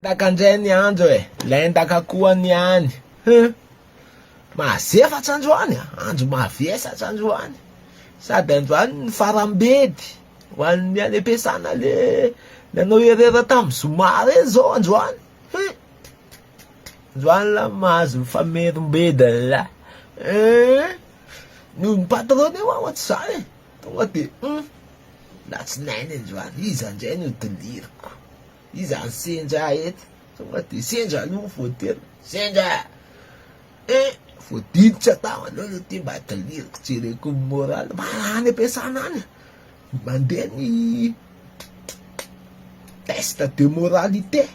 Takandray ny andro e, laindaka koa ny any. Mahazefatsa androany, andro mavesatra androany. Sady androany ny farambedy ho an'ny any am-piasana le nanao herera tamin'ny zoma reny zao androany. Androany la mahazo mifamerim-bedany la. Noho ny patrony eo ohatry zany e. Tonga de latsinainy androany, iza indray no diliriko. Iza ny sendra eto. Tonga de sendra aloha voatery. Sendra! Voadiditra tao anao no ty mba diliriko jereko ny moraly. Marany am-piasana any. Mandeha ny test de moralité.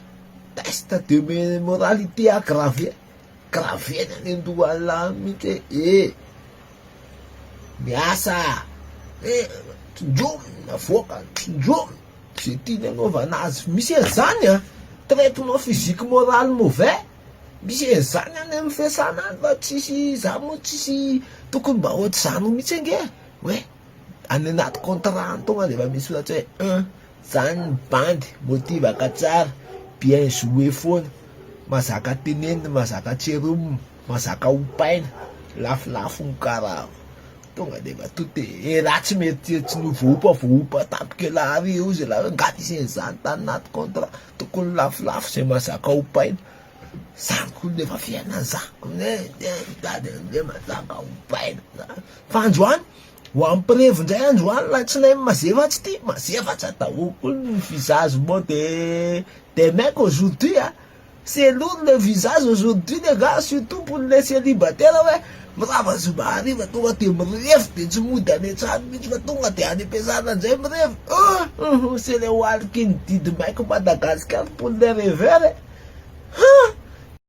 Test de moralité aggravé. Gravé ny andohala mihitsy. Miasa. Tindromy navoaka, tindromy. Zay tiany anaovana azy. Misy an'izany a. Traitement physique moral mauvais. Misy an'izany any amin'ny fiasana any fa tsisy za moa tsisy tokony mba ohatr'izany mihitsy ange. Hoe, any anaty contrat tonga de efa misy ohatra hoe zany ny bandy, motivaka tsara, bien joué foana, mazaka tenenina, mazaka tseromina, mazaka opaina, lafilafo ny karaha. Tonga de efa tote raha tsy mety tsy voapa tapika lahary io zay la ngady isen'izany tany anaty contrat, tokony lafilafo zay mazaka opaina. Zany koa nefa fiainana zany. Dady amizay mazaka opaina. Fa androany, ho amin'ny mpirevo indray androany la tsy nahay mazefatsy ty, mazefatra daholo koa ny visage moa des mecs aujourd'hui hein. C'est lourd le visage aujourd'hui les gars, surtout pour les célibataires ouais. Mirava zoma hariva tonga de mirefy de tsy mody any an-trano mihitsy fa tonga de any am-piasana an'izay mirefy. C'est le waliky ny didy maiko Madagasikara pour les rêveurs.